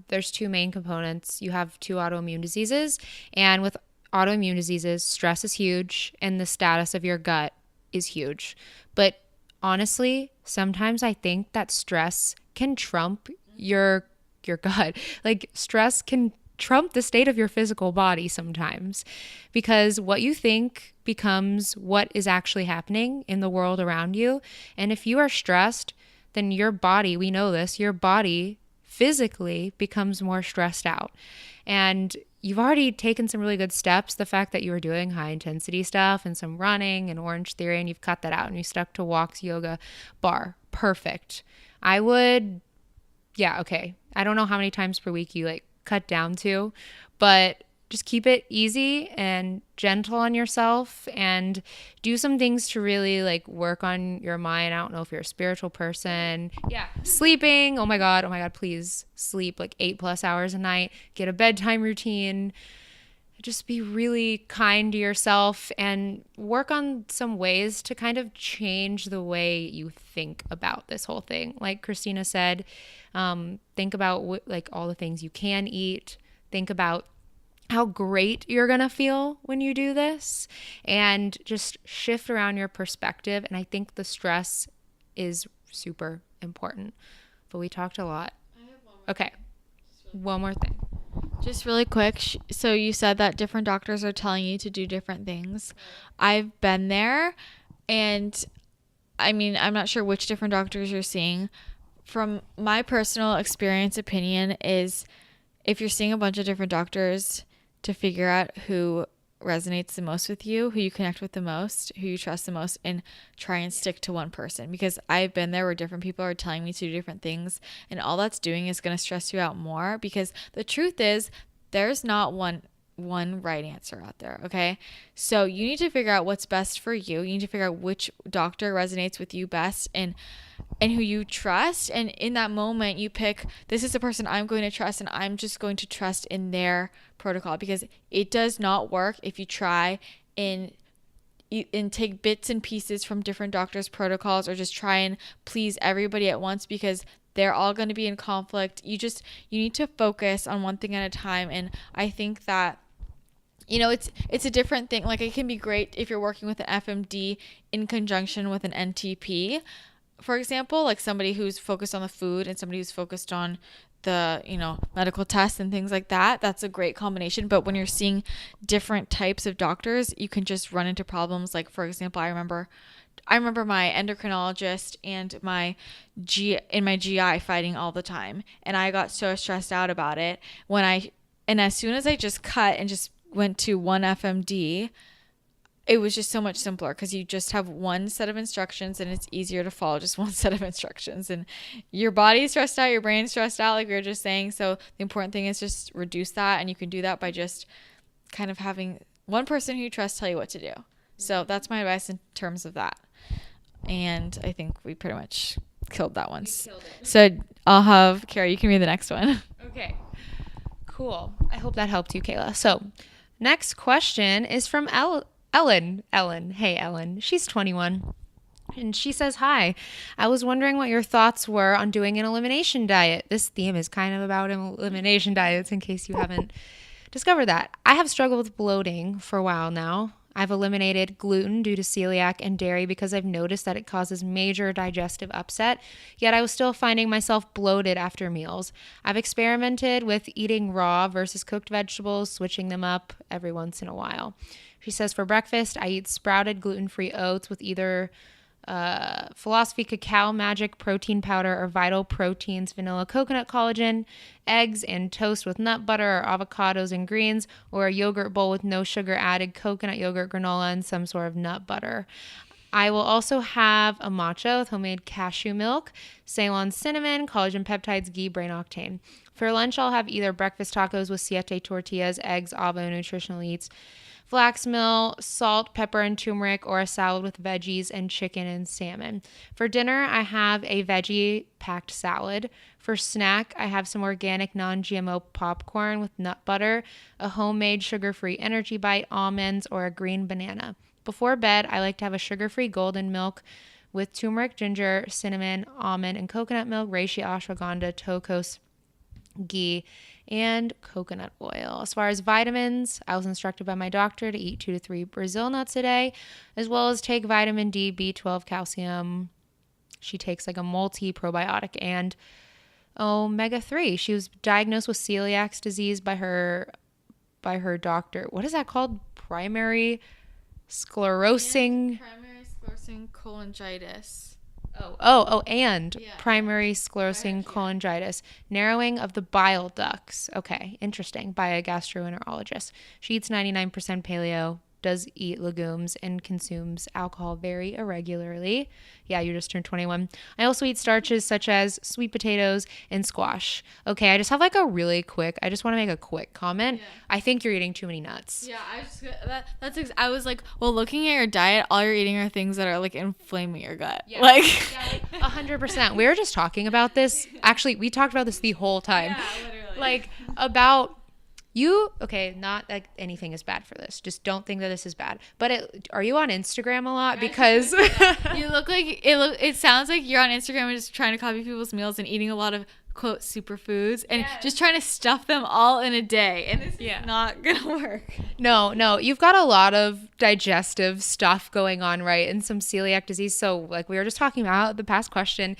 There's two main components. You have two autoimmune diseases, and with autoimmune diseases, stress is huge and the status of your gut is huge. But honestly, sometimes I think that stress can trump your gut. Like, stress can trump the state of your physical body sometimes, because what you think becomes what is actually happening in the world around you. And if you are stressed, then your body, we know this, your body physically becomes more stressed out. And you've already taken some really good steps. The fact that you were doing high intensity stuff and some running and Orange Theory, and you've cut that out and you stuck to walks, yoga, bar. Perfect. I don't know how many times per week you cut down to, but just keep it easy and gentle on yourself, and do some things to really work on your mind. I don't know if you're a spiritual person. Yeah. Sleeping. Oh my God, please sleep 8+ hours a night. Get a bedtime routine. Just be really kind to yourself and work on some ways to kind of change the way you think about this whole thing. Like Christina said, think about all the things you can eat. Think about how great you're going to feel when you do this, and just shift around your perspective. And I think the stress is super important, but we talked a lot. Okay. One more thing. Just really quick. So you said that different doctors are telling you to do different things. I've been there, and I'm not sure which different doctors you're seeing. From my personal opinion is, if you're seeing a bunch of different doctors, to figure out who resonates the most with you, who you connect with the most, who you trust the most, and try and stick to one person. Because I've been there where different people are telling me to do different things, and all that's doing is going to stress you out more, because the truth is there's not one right answer out there, okay? So you need to figure out what's best for you. You need to figure out which doctor resonates with you best and who you trust. And in that moment, you pick, this is the person I'm going to trust, and I'm just going to trust in their protocol, because it does not work if you try and take bits and pieces from different doctors' protocols, or just try and please everybody at once, because they're all going to be in conflict. You need to focus on one thing at a time. And I think that, it's a different thing. Like, it can be great if you're working with an FMD in conjunction with an NTP, for example, like somebody who's focused on the food and somebody who's focused on the, medical tests and things like that. That's a great combination. But when you're seeing different types of doctors, you can just run into problems. Like, for example, I remember my endocrinologist and my GI fighting all the time, and I got so stressed out about it and as soon as I just cut and just went to one FMD, it was just so much simpler, because you just have one set of instructions and it's easier to follow just one set of instructions, and your body's stressed out, your brain's stressed out, like we were just saying. So the important thing is just reduce that, and you can do that by just kind of having one person who you trust tell you what to do. So that's my advice in terms of that. And I think we pretty much killed that one. So I'll have Kara, you can read the next one. Okay, cool. I hope that helped you, Kayla. So next question is from Ellen. Hey, Ellen. She's 21. And she says, hi, I was wondering what your thoughts were on doing an elimination diet. This theme is kind of about elimination diets, in case you haven't discovered that. I have struggled with bloating for a while now. I've eliminated gluten due to celiac and dairy because I've noticed that it causes major digestive upset, yet I was still finding myself bloated after meals. I've experimented with eating raw versus cooked vegetables, switching them up every once in a while. She says, for breakfast, I eat sprouted gluten-free oats with either Philosophy Cacao Magic protein powder or Vital Proteins vanilla coconut collagen, eggs and toast with nut butter or avocados and greens, or a yogurt bowl with no sugar added, coconut yogurt, granola, and some sort of nut butter. I will also have a matcha with homemade cashew milk, Ceylon cinnamon, collagen peptides, ghee, brain octane. For lunch, I'll have either breakfast tacos with siete tortillas, eggs, avo, nutritional eats, flax meal, salt, pepper, and turmeric, or a salad with veggies and chicken and salmon. For dinner, I have a veggie-packed salad. For snack, I have some organic non-GMO popcorn with nut butter, a homemade sugar-free energy bite, almonds, or a green banana. Before bed, I like to have a sugar-free golden milk with turmeric, ginger, cinnamon, almond, and coconut milk, reishi, ashwagandha, tokos, ghee, and coconut oil. As far as vitamins, I was instructed by my doctor to eat 2 to 3 Brazil nuts a day, as well as take vitamin D, B12, calcium. She takes like a multi-probiotic and omega-3. She was diagnosed with celiac disease by her doctor. What is that called? Primary sclerosing cholangitis. And yeah. Primary sclerosing cholangitis, narrowing of the bile ducts. Okay, interesting. By a gastroenterologist. She eats 99% paleo, does eat legumes, and consumes alcohol very irregularly. Yeah, you just turned 21. I also eat starches such as sweet potatoes and squash. Okay, I just want to make a quick comment. Yeah. I think you're eating too many nuts. Yeah, I was like, well, looking at your diet, all you're eating are things that are like inflaming your gut. Yeah. Like 100%. We were just talking about this. Actually, we talked about this the whole time. Yeah, literally. Like about not like anything is bad for this. Just don't think that this is bad. But are you on Instagram a lot? Because you look like it sounds like you're on Instagram and just trying to copy people's meals and eating a lot of quote superfoods and just trying to stuff them all in a day. And this is not gonna work. No, you've got a lot of digestive stuff going on, right? And some celiac disease. So like we were just talking about the past question,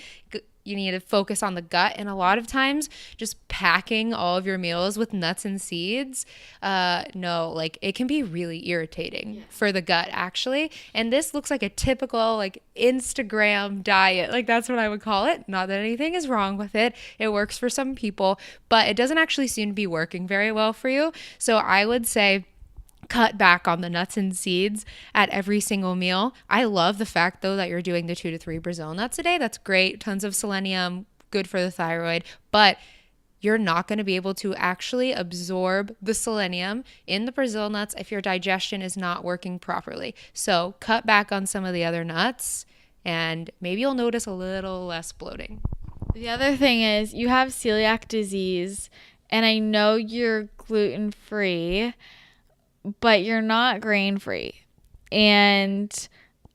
you need to focus on the gut, and a lot of times just packing all of your meals with nuts and seeds, it can be really irritating for the gut actually. And this looks like a typical like Instagram diet, like that's what I would call it. Not that anything is wrong with it, it works for some people, but it doesn't actually seem to be working very well for you. So I would say cut back on the nuts and seeds at every single meal. I love the fact though that you're doing the 2 to 3 Brazil nuts a day. That's great. Tons of selenium, good for the thyroid. But you're not going to be able to actually absorb the selenium in the Brazil nuts if your digestion is not working properly. So cut back on some of the other nuts and maybe you'll notice a little less bloating. The other thing is you have celiac disease, and I know you're gluten free, but you're not grain free. And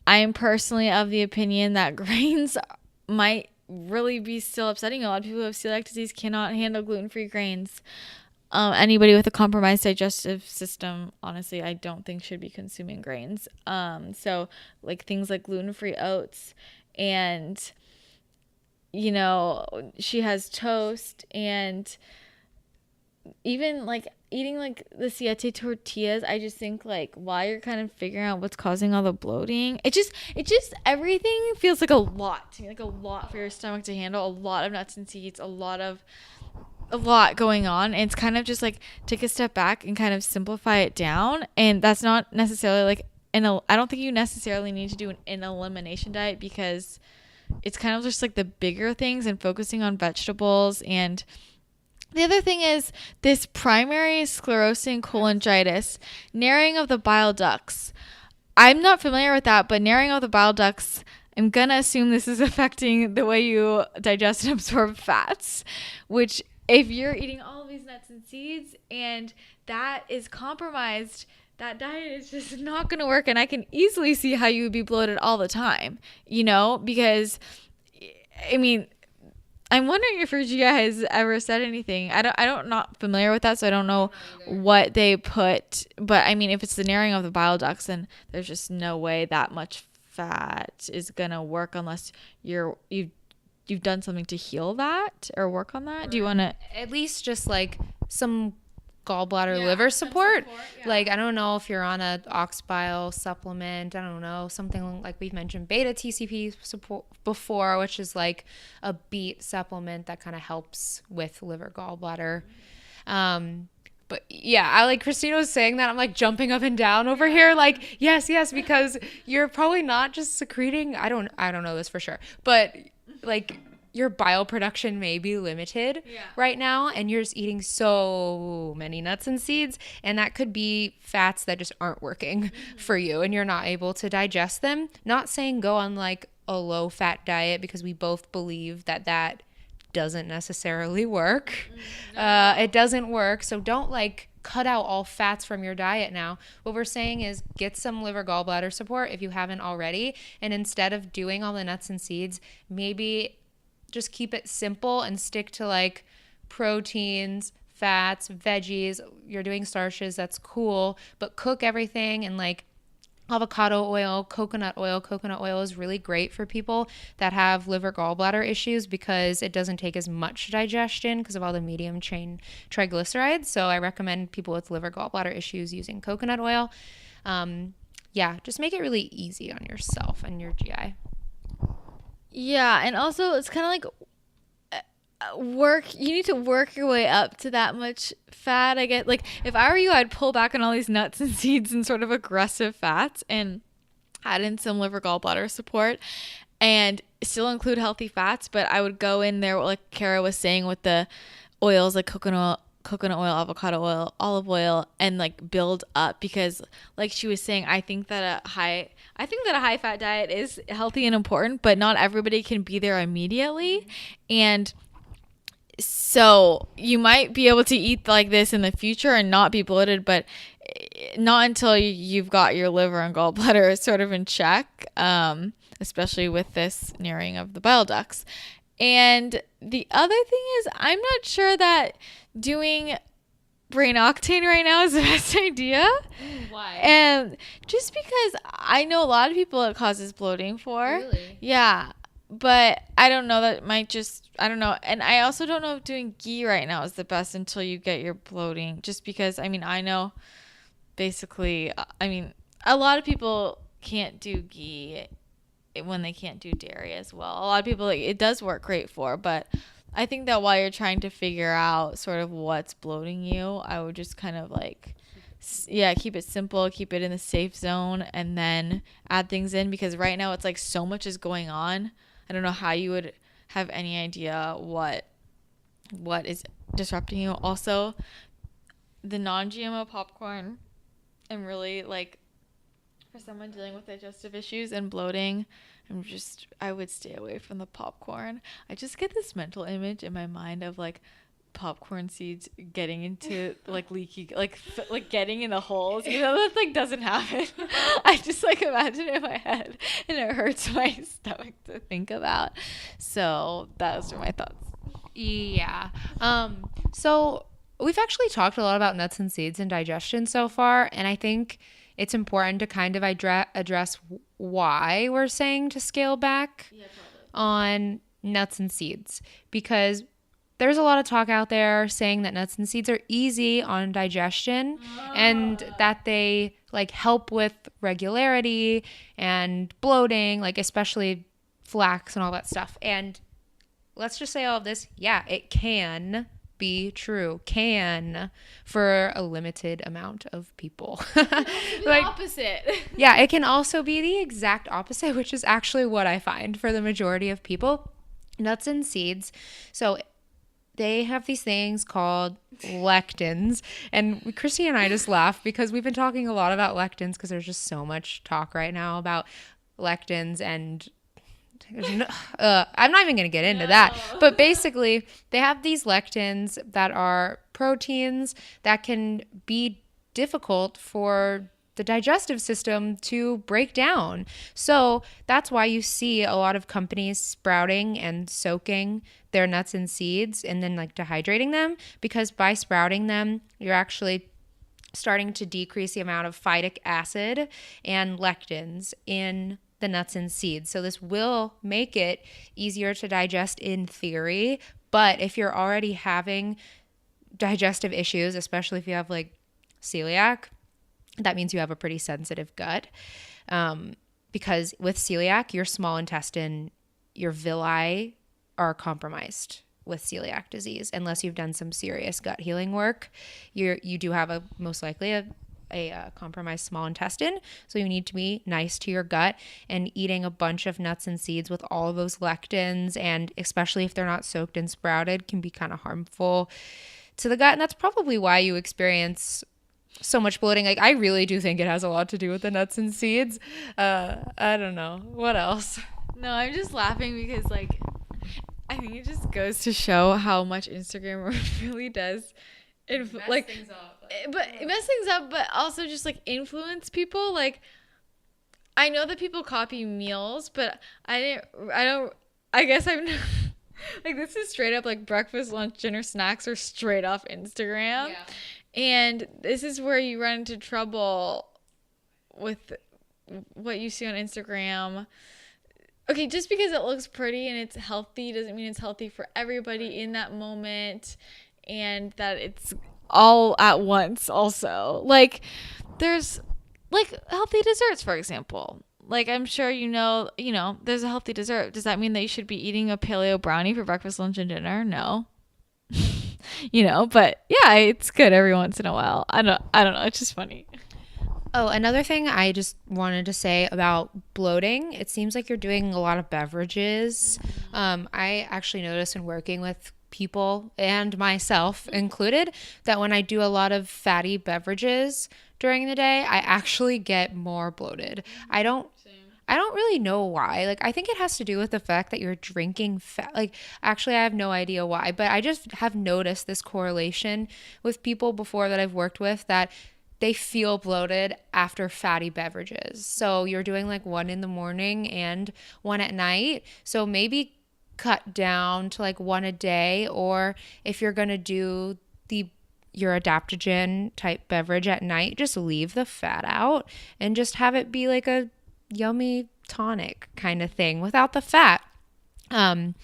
I'm personally of the opinion that grains might really be still upsetting. A lot of people who have celiac disease cannot handle gluten-free grains. Anybody with a compromised digestive system, honestly, I don't think should be consuming grains. So like things like gluten-free oats, and you know, she has toast, and even like eating like the siete tortillas. I just think like while you're kind of figuring out what's causing all the bloating, it just everything feels like a lot to me, like a lot for your stomach to handle, a lot of nuts and seeds, a lot going on. And it's kind of just like take a step back and kind of simplify it down. And that's not necessarily like I don't think you necessarily need to do an elimination diet, because it's kind of just like the bigger things and focusing on vegetables. And the other thing is this primary sclerosing cholangitis, narrowing of the bile ducts. I'm not familiar with that, but narrowing of the bile ducts, I'm going to assume this is affecting the way you digest and absorb fats, which if you're eating all of these nuts and seeds and that is compromised, that diet is just not going to work. And I can easily see how you would be bloated all the time, you know, because I mean, I'm wondering if your GI has ever said anything. I'm not familiar with that, so I don't know what they put. But I mean, if it's the narrowing of the bile ducts, then there's just no way that much fat is gonna work unless you've done something to heal that or work on that. Right. Do you want to at least just like some gallbladder liver support? Yeah. Like, I don't know if you're on a ox bile supplement, I don't know, something like we've mentioned beta TCP support before, which is like a beet supplement that kind of helps with liver gallbladder. But yeah, I like Christina was saying that, I'm like jumping up and down over here like yes, because you're probably not just secreting, I don't know this for sure, but like your bile production may be limited right now, and you're just eating so many nuts and seeds, and that could be fats that just aren't working for you and you're not able to digest them. Not saying go on like a low fat diet, because we both believe that doesn't necessarily work. It doesn't work. So don't like cut out all fats from your diet now. What we're saying is get some liver gallbladder support if you haven't already, and instead of doing all the nuts and seeds, maybe just keep it simple and stick to like proteins, fats, veggies. You're doing starches, that's cool, but cook everything. And like avocado oil, coconut oil. Coconut oil is really great for people that have liver gallbladder issues because it doesn't take as much digestion because of all the medium chain triglycerides. So I recommend people with liver gallbladder issues using coconut oil. Just make it really easy on yourself and your GI. Yeah, and also it's kind of like you need to work your way up to that much fat. I get like if I were you, I'd pull back on all these nuts and seeds and sort of aggressive fats and add in some liver gallbladder support and still include healthy fats, but I would go in there like Kara was saying with the oils like coconut oil, avocado oil, olive oil, and like build up, because like she was saying, I think that a high fat diet is healthy and important, but not everybody can be there immediately. And so you might be able to eat like this in the future and not be bloated, but not until you've got your liver and gallbladder sort of in check, especially with this narrowing of the bile ducts. And the other thing is, I'm not sure that doing brain octane right now is the best idea. Why? And just because I know a lot of people it causes bloating for. Really? Yeah. But I don't know, that might just, I don't know. And I also don't know if doing ghee right now is the best until you get your bloating. Just because, I mean, I know basically, I mean, a lot of people can't do ghee when they can't do dairy as well. A lot of people, like, it does work great for, but I think that while you're trying to figure out sort of what's bloating you, I would just kind of like, keep it simple, keep it in the safe zone, and then add things in, because right now it's like so much is going on. I don't know how you would have any idea what what is disrupting you. Also, the non-GMO popcorn, and really like for someone dealing with digestive issues and bloating, I would stay away from the popcorn. I just get this mental image in my mind of like popcorn seeds getting into like leaky, like getting in the holes. You know, that like doesn't happen. I just like imagine it in my head, and it hurts my stomach to think about. So those are my thoughts. Yeah. So we've actually talked a lot about nuts and seeds and digestion so far, and I think it's important to kind of address why we're saying to scale back on nuts and seeds, because there's a lot of talk out there saying that nuts and seeds are easy on digestion and that they like help with regularity and bloating, like especially flax and all that stuff. And let's just say all of this. Yeah, it can be true. Can for a limited amount of people. The opposite. Yeah, it can also be the exact opposite, which is actually what I find for the majority of people. Nuts and seeds. So they have these things called lectins. And Christy and I just laugh because we've been talking a lot about lectins because there's just so much talk right now about lectins and I'm not even going to get into that. But basically, they have these lectins that are proteins that can be difficult for the digestive system to break down. So that's why you see a lot of companies sprouting and soaking their nuts and seeds and then like dehydrating them, because by sprouting them, you're actually starting to decrease the amount of phytic acid and lectins in the nuts and seeds. So this will make it easier to digest in theory. But if you're already having digestive issues, especially if you have like celiac, that means you have a pretty sensitive gut. Because with celiac, your small intestine, your villi are compromised with celiac disease. Unless you've done some serious gut healing work, you do have most likely a compromised small intestine. So you need to be nice to your gut, and eating a bunch of nuts and seeds with all of those lectins, and especially if they're not soaked and sprouted, can be kind of harmful to the gut. And that's probably why you experience so much bloating. Like, I really do think it has a lot to do with the nuts and seeds. I don't know. What else? No, I'm just laughing because like I think it just goes to show how much Instagram really does like things up. But it messes things up, but also just like influence people. Like, I know that people copy meals, but I guess I'm not, like, this is straight up like breakfast, lunch, dinner, snacks are straight off Instagram. Yeah. And this is where you run into trouble with what you see on Instagram. Okay, just because it looks pretty and it's healthy doesn't mean it's healthy for everybody in that moment, and that it's all at once also. Like, there's like healthy desserts, for example. Like, I'm sure you know, there's a healthy dessert. Does that mean that you should be eating a paleo brownie for breakfast, lunch, and dinner? No. But yeah, it's good every once in a while. I don't know. It's just funny. Oh, another thing I just wanted to say about bloating, it seems like you're doing a lot of beverages. I actually noticed in working with people, and myself included, that when I do a lot of fatty beverages during the day, I actually get more bloated. I don't really know why. Like, I think it has to do with the fact that you're drinking fat. Like, actually, I have no idea why, but I just have noticed this correlation with people before that I've worked with, that they feel bloated after fatty beverages. So you're doing like one in the morning and one at night. So maybe cut down to like one a day, or if you're going to do your adaptogen type beverage at night, just leave the fat out and just have it be like a yummy tonic kind of thing without the fat. And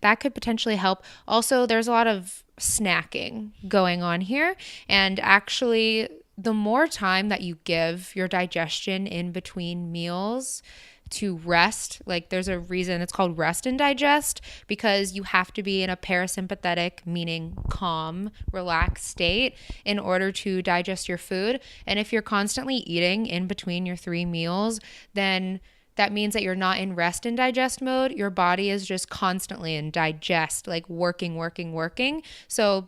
that could potentially help. Also, there's a lot of snacking going on here, and actually the more time that you give your digestion in between meals to rest, like, there's a reason it's called rest and digest, because you have to be in a parasympathetic, meaning calm, relaxed state in order to digest your food. And if you're constantly eating in between your 3 meals, then that means that you're not in rest and digest mode. Your body is just constantly in digest, like working, working, working. So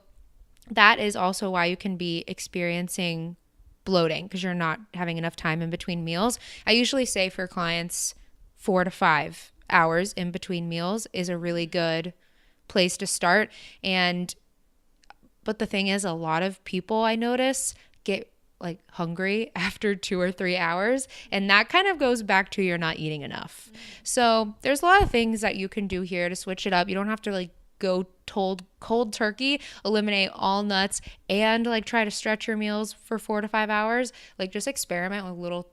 that is also why you can be experiencing bloating, because you're not having enough time in between meals. I usually say for clients 4 to 5 hours in between meals is a really good place to start. But the thing is, a lot of people I notice get like hungry after 2 or 3 hours, and that kind of goes back to you're not eating enough. So there's a lot of things that you can do here to switch it up. You don't have to like go cold turkey, eliminate all nuts, and like try to stretch your meals for 4 to 5 hours. Like just experiment with little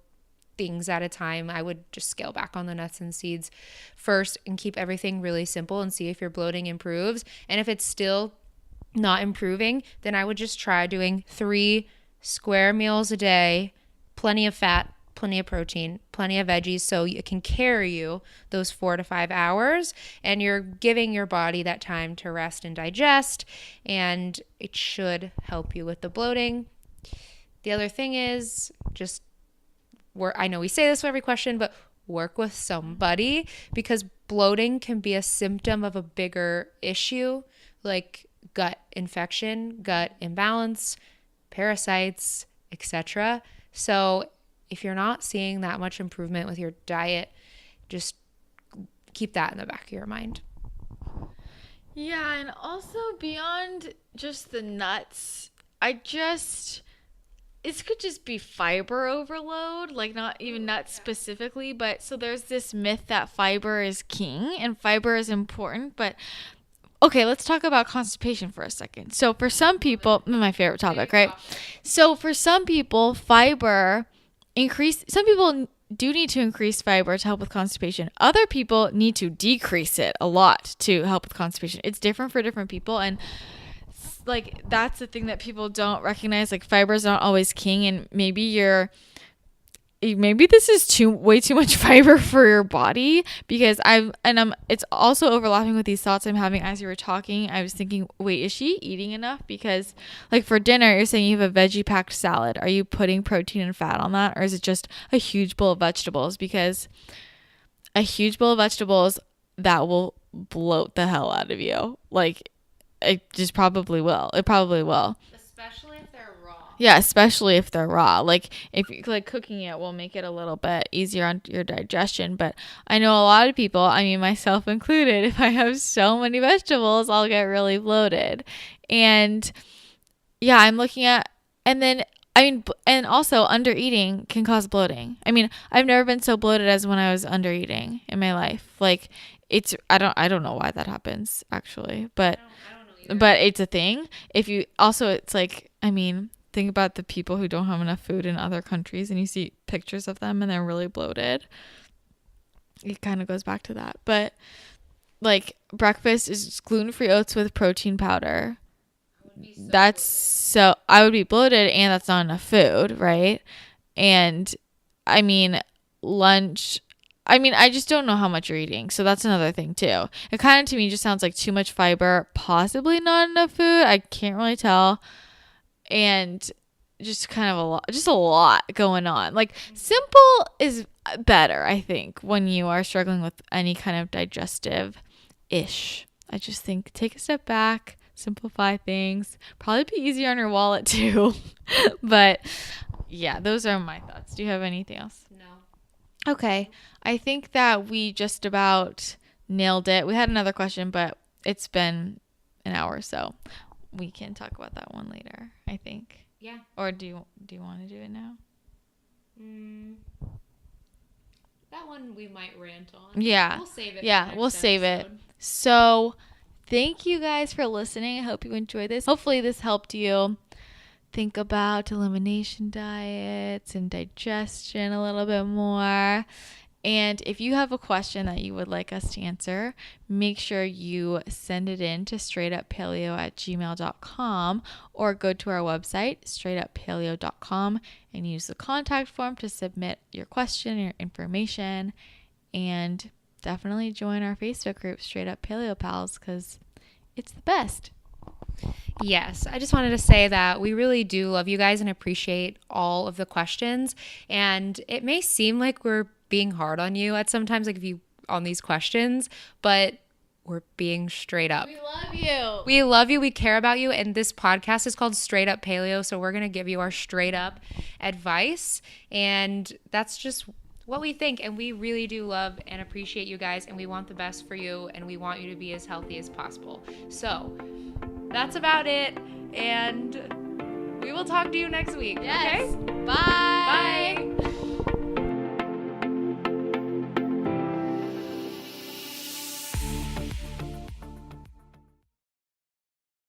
things at a time. I would just scale back on the nuts and seeds first and keep everything really simple and see if your bloating improves. And if it's still not improving, then I would just try doing 3 square meals a day, plenty of fat, plenty of protein, plenty of veggies, so it can carry you those 4 to 5 hours, and you're giving your body that time to rest and digest, and it should help you with the bloating. The other thing is just I know we say this for every question, but work with somebody, because bloating can be a symptom of a bigger issue like gut infection, gut imbalance, parasites, etc. So if you're not seeing that much improvement with your diet, just keep that in the back of your mind. Yeah, and also beyond just the nuts, it could just be fiber overload, like not even nuts specifically, but so there's this myth that fiber is king and fiber is important, but okay, let's talk about constipation for a second. So for some people, my favorite topic, right? So for some people, some people do need to increase fiber to help with constipation. Other people need to decrease it a lot to help with constipation. It's different for different people, and like that's the thing that people don't recognize. Like fiber is not always king, and maybe this is way too much fiber for your body, because it's also overlapping with these thoughts I'm having as you were talking. I was thinking, wait, is she eating enough? Because like for dinner, you're saying you have a veggie packed salad. Are you putting protein and fat on that, or is it just a huge bowl of vegetables? Because a huge bowl of vegetables, that will bloat the hell out of you. Like it just probably will. It probably will. Especially if they're raw. Yeah, especially if they're raw. Like if you like cooking it will make it a little bit easier on your digestion. But I know a lot of people, I mean myself included, if I have so many vegetables, I'll get really bloated. And yeah, I'm looking at, and then and also under eating can cause bloating. I mean, I've never been so bloated as when I was under eating in my life. Like I don't know why that happens actually, but it's a thing. It's like, I mean, think about the people who don't have enough food in other countries and you see pictures of them and they're really bloated. It kind of goes back to that. But like breakfast is gluten-free oats with protein powder. I would be bloated, and that's not enough food, right? And I mean, lunch, I just don't know how much you're eating. So that's another thing too. It kind of to me just sounds like too much fiber, possibly not enough food. I can't really tell. And just kind of a lot going on. Like simple is better, I think, when you are struggling with any kind of digestive ish. I just think take a step back, simplify things. Probably be easier on your wallet too. But yeah, those are my thoughts. Do you have anything else? No. Okay. I think that we just about nailed it. We had another question, but it's been an hour, so we can talk about that one later, I think. Yeah. Or do you want to do it now? That one we might rant on. Yeah. We'll save it. Yeah, we'll save it. So thank you guys for listening. I hope you enjoyed this. Hopefully this helped you think about elimination diets and digestion a little bit more. And if you have a question that you would like us to answer, make sure you send it in to straightuppaleo@gmail.com or go to our website, straightuppaleo.com, and use the contact form to submit your question, your information, and definitely join our Facebook group, Straight Up Paleo Pals, because it's the best. Yes, I just wanted to say that we really do love you guys and appreciate all of the questions. And it may seem like we're being hard on you at sometimes, like if you on these questions, but we're being straight up. We love you. We love you. We care about you. And this podcast is called Straight Up Paleo. So we're going to give you our straight up advice. And that's just what we think. And we really do love and appreciate you guys. And we want the best for you. And we want you to be as healthy as possible. So that's about it. And we will talk to you next week. Yes. Okay? Bye.